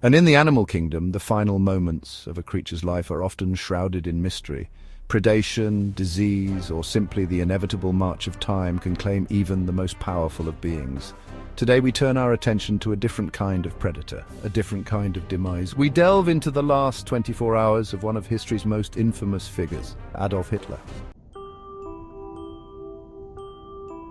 And in the animal kingdom, the final moments of a creature's life are often shrouded in mystery. Predation, disease, or simply the inevitable march of time can claim even the most powerful of beings. Today we turn our attention to a different kind of predator, a different kind of demise. We delve into the last 24 hours of one of history's most infamous figures, Adolf Hitler.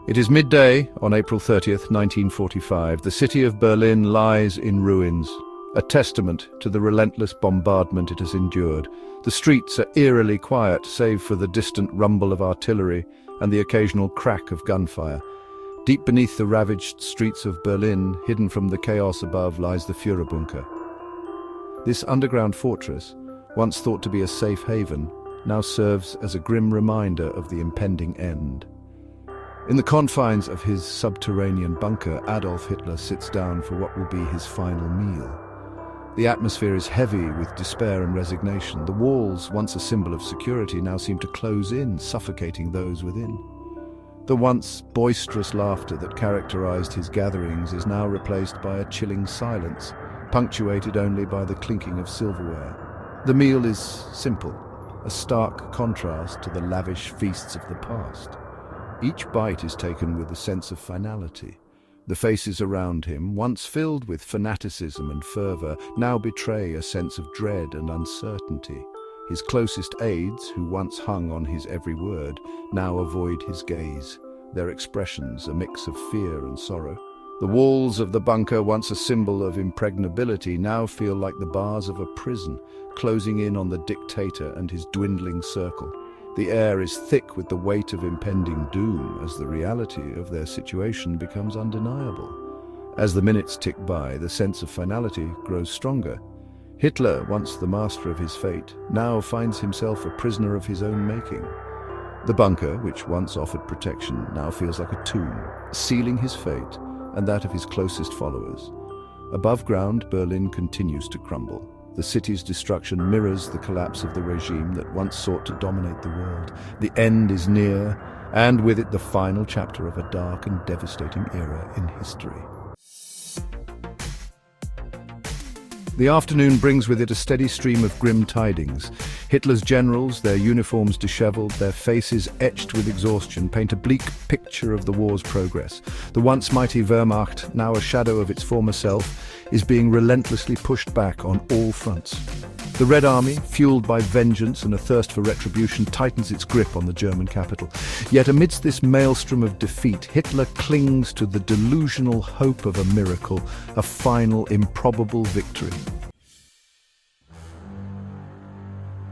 It is midday on April 30th, 1945. The city of Berlin lies in ruins, a testament to the relentless bombardment it has endured. The streets are eerily quiet, save for the distant rumble of artillery and the occasional crack of gunfire. Deep beneath the ravaged streets of Berlin, hidden from the chaos above, lies the Führerbunker. This underground fortress, once thought to be a safe haven, now serves as a grim reminder of the impending end. In the confines of his subterranean bunker, Adolf Hitler sits down for what will be his final meal. The atmosphere is heavy with despair and resignation. The walls, once a symbol of security, now seem to close in, suffocating those within. The once boisterous laughter that characterized his gatherings is now replaced by a chilling silence, punctuated only by the clinking of silverware. The meal is simple, a stark contrast to the lavish feasts of the past. Each bite is taken with a sense of finality. The faces around him, once filled with fanaticism and fervor, now betray a sense of dread and uncertainty. His closest aides, who once hung on his every word, now avoid his gaze, their expressions a mix of fear and sorrow. The walls of the bunker, once a symbol of impregnability, now feel like the bars of a prison, closing in on the dictator and his dwindling circle. The air is thick with the weight of impending doom as the reality of their situation becomes undeniable. As the minutes tick by, the sense of finality grows stronger. Hitler, once the master of his fate, now finds himself a prisoner of his own making. The bunker, which once offered protection, now feels like a tomb, sealing his fate and that of his closest followers. Above ground, Berlin continues to crumble. The city's destruction mirrors the collapse of the regime that once sought to dominate the world. The end is near, and with it the final chapter of a dark and devastating era in history. The afternoon brings with it a steady stream of grim tidings. Hitler's generals, their uniforms disheveled, their faces etched with exhaustion, paint a bleak picture of the war's progress. The once mighty Wehrmacht, now a shadow of its former self, is being relentlessly pushed back on all fronts. The Red Army, fueled by vengeance and a thirst for retribution, tightens its grip on the German capital. Yet amidst this maelstrom of defeat, Hitler clings to the delusional hope of a miracle, a final, improbable victory.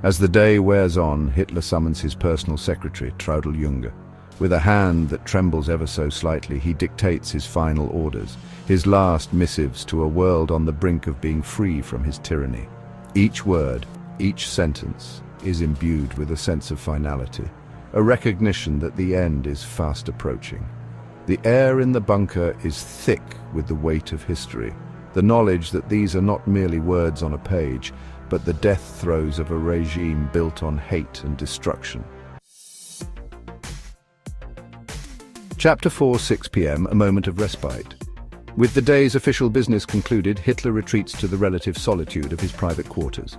As the day wears on, Hitler summons his personal secretary, Traudl Junge. With a hand that trembles ever so slightly, he dictates his final orders, his last missives to a world on the brink of being free from his tyranny. Each word, each sentence, is imbued with a sense of finality, a recognition that the end is fast approaching. The air in the bunker is thick with the weight of history, the knowledge that these are not merely words on a page, but the death throes of a regime built on hate and destruction. Chapter 4, 6 p.m., a moment of respite. With the day's official business concluded, Hitler retreats to the relative solitude of his private quarters.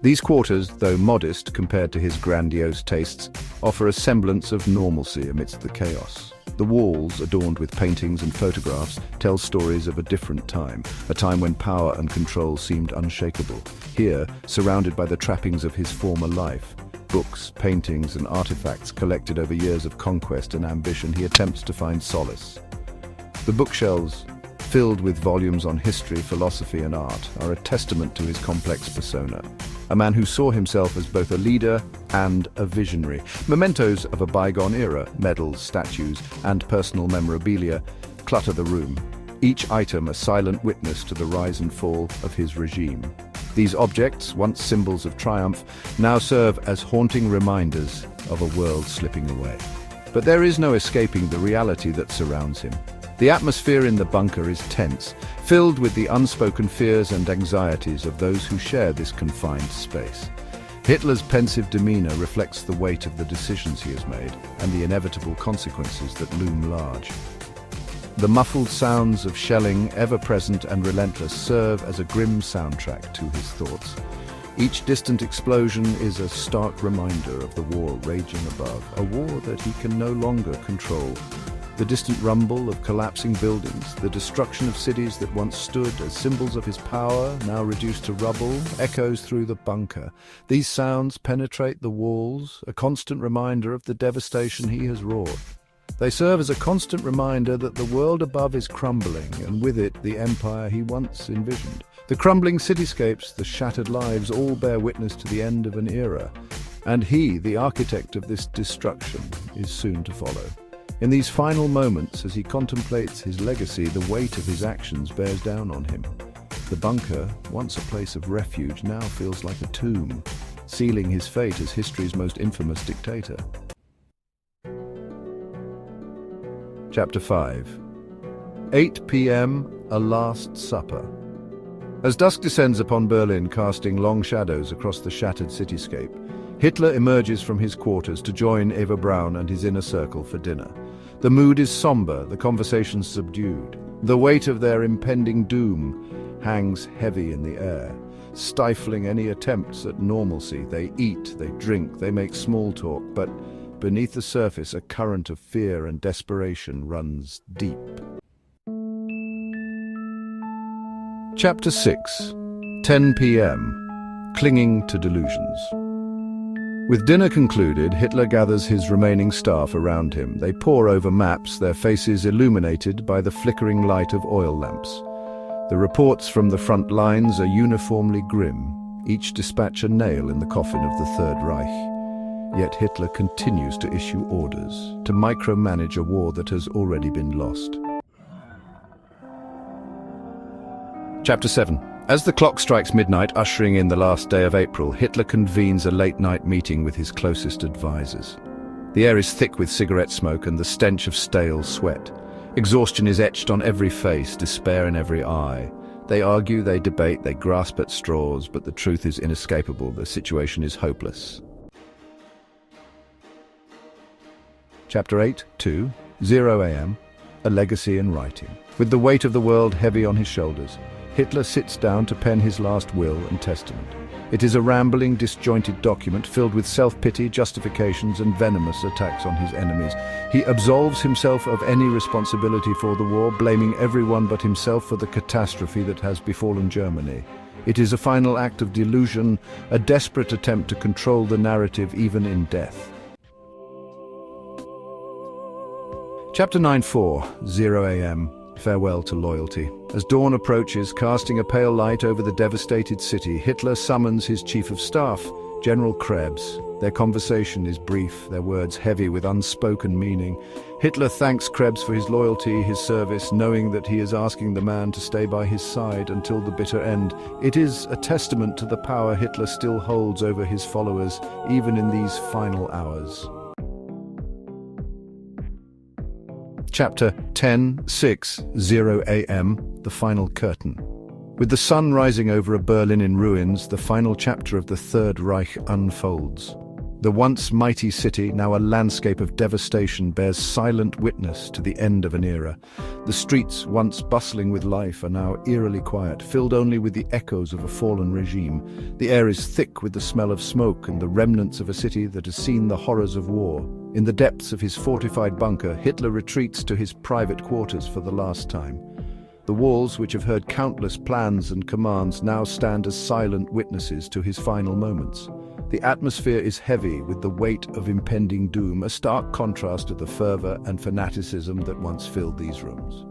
These quarters, though modest compared to his grandiose tastes, offer a semblance of normalcy amidst the chaos. The walls, adorned with paintings and photographs, tell stories of a different time, a time when power and control seemed unshakable. Here, surrounded by the trappings of his former life, books, paintings, and artifacts collected over years of conquest and ambition, he attempts to find solace. The bookshelves, filled with volumes on history, philosophy, and art, are a testament to his complex persona. A man who saw himself as both a leader and a visionary. Mementos of a bygone era, medals, statues, and personal memorabilia clutter the room, each item a silent witness to the rise and fall of his regime. These objects, once symbols of triumph, now serve as haunting reminders of a world slipping away. But there is no escaping the reality that surrounds him. The atmosphere in the bunker is tense, filled with the unspoken fears and anxieties of those who share this confined space. Hitler's pensive demeanor reflects the weight of the decisions he has made and the inevitable consequences that loom large. The muffled sounds of shelling, ever-present and relentless, serve as a grim soundtrack to his thoughts. Each distant explosion is a stark reminder of the war raging above, a war that he can no longer control. The distant rumble of collapsing buildings, the destruction of cities that once stood as symbols of his power, now reduced to rubble, echoes through the bunker. These sounds penetrate the walls, a constant reminder of the devastation he has wrought. They serve as a constant reminder that the world above is crumbling, and with it the empire he once envisioned. The crumbling cityscapes, the shattered lives, all bear witness to the end of an era, and he, the architect of this destruction, is soon to follow. In these final moments, as he contemplates his legacy, the weight of his actions bears down on him. The bunker, once a place of refuge, now feels like a tomb, sealing his fate as history's most infamous dictator. Chapter 5. 8 p.m. A Last Supper. As dusk descends upon Berlin, casting long shadows across the shattered cityscape, Hitler emerges from his quarters to join Eva Braun and his inner circle for dinner. The mood is somber, the conversation subdued. The weight of their impending doom hangs heavy in the air, stifling any attempts at normalcy. They eat, they drink, they make small talk, but beneath the surface, a current of fear and desperation runs deep. Chapter 6. 10 p.m. Clinging to Delusions. With dinner concluded, Hitler gathers his remaining staff around him. They pore over maps, their faces illuminated by the flickering light of oil lamps. The reports from the front lines are uniformly grim, each dispatch a nail in the coffin of the Third Reich. Yet Hitler continues to issue orders, to micromanage a war that has already been lost. Chapter 7. As the clock strikes midnight, ushering in the last day of April, Hitler convenes a late-night meeting with his closest advisors. The air is thick with cigarette smoke and the stench of stale sweat. Exhaustion is etched on every face, despair in every eye. They argue, they debate, they grasp at straws, but the truth is inescapable. The situation is hopeless. Chapter 8. 2. 0 a.m. A Legacy in Writing. With the weight of the world heavy on his shoulders, Hitler sits down to pen his last will and testament. It is a rambling, disjointed document filled with self-pity, justifications, and venomous attacks on his enemies. He absolves himself of any responsibility for the war, blaming everyone but himself for the catastrophe that has befallen Germany. It is a final act of delusion, a desperate attempt to control the narrative even in death. Chapter 9-4, 0 a.m. Farewell to Loyalty. As dawn approaches, casting a pale light over the devastated city, Hitler summons his chief of staff, General Krebs. Their conversation is brief, their words heavy with unspoken meaning. Hitler thanks Krebs for his loyalty, his service, knowing that he is asking the man to stay by his side until the bitter end. It is a testament to the power Hitler still holds over his followers, even in these final hours. Chapter 10-6, 0 a.m. The Final Curtain. With the sun rising over a Berlin in ruins, the final chapter of the Third Reich unfolds. The once mighty city, now a landscape of devastation, bears silent witness to the end of an era. The streets, once bustling with life, are now eerily quiet, filled only with the echoes of a fallen regime. The air is thick with the smell of smoke and the remnants of a city that has seen the horrors of war. In the depths of his fortified bunker, Hitler retreats to his private quarters for the last time. The walls, which have heard countless plans and commands, now stand as silent witnesses to his final moments. The atmosphere is heavy with the weight of impending doom, a stark contrast to the fervor and fanaticism that once filled these rooms.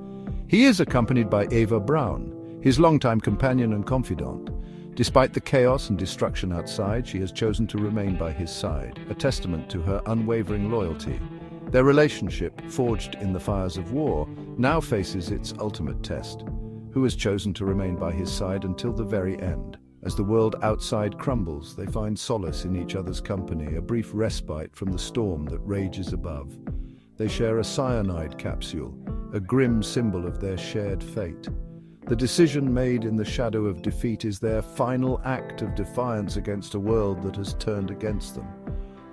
He is accompanied by Eva Braun, his longtime companion and confidant. Despite the chaos and destruction outside, she has chosen to remain by his side, a testament to her unwavering loyalty. Their relationship, forged in the fires of war, now faces its ultimate test. Who has chosen to remain by his side until the very end? As the world outside crumbles, they find solace in each other's company, a brief respite from the storm that rages above. They share a cyanide capsule, a grim symbol of their shared fate. The decision made in the shadow of defeat is their final act of defiance against a world that has turned against them.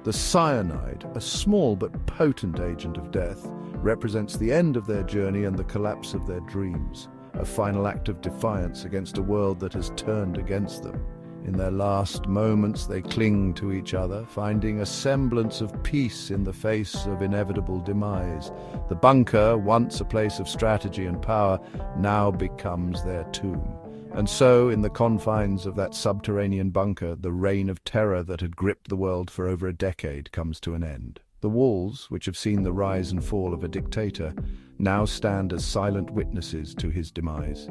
The cyanide, a small but potent agent of death, represents the end of their journey and the collapse of their dreams, a final act of defiance against a world that has turned against them. In their last moments, they cling to each other, finding a semblance of peace in the face of inevitable demise. The bunker, once a place of strategy and power, now becomes their tomb. And so, in the confines of that subterranean bunker, the reign of terror that had gripped the world for over a decade comes to an end. The walls, which have seen the rise and fall of a dictator, now stand as silent witnesses to his demise.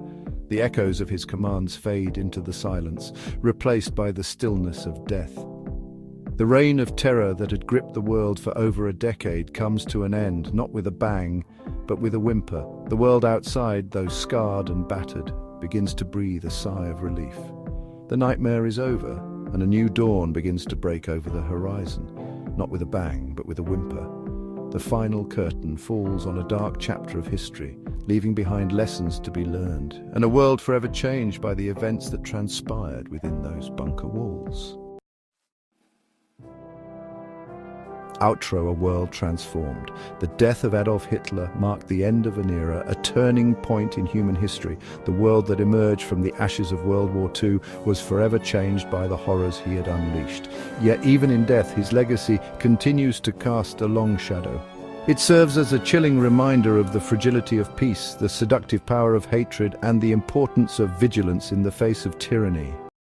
The echoes of his commands fade into the silence, replaced by the stillness of death. The reign of terror that had gripped the world for over a decade comes to an end, not with a bang, but with a whimper. The world outside, though scarred and battered, begins to breathe a sigh of relief. The nightmare is over, and a new dawn begins to break over the horizon, not with a bang, but with a whimper. The final curtain falls on a dark chapter of history, leaving behind lessons to be learned, and a world forever changed by the events that transpired within those bunker walls. Outro: a world transformed. The death of Adolf Hitler marked the end of an era, a turning point in human history. The world that emerged from the ashes of World War II was forever changed by the horrors he had unleashed. Yet even in death, his legacy continues to cast a long shadow. It serves as a chilling reminder of the fragility of peace, the seductive power of hatred, and the importance of vigilance in the face of tyranny.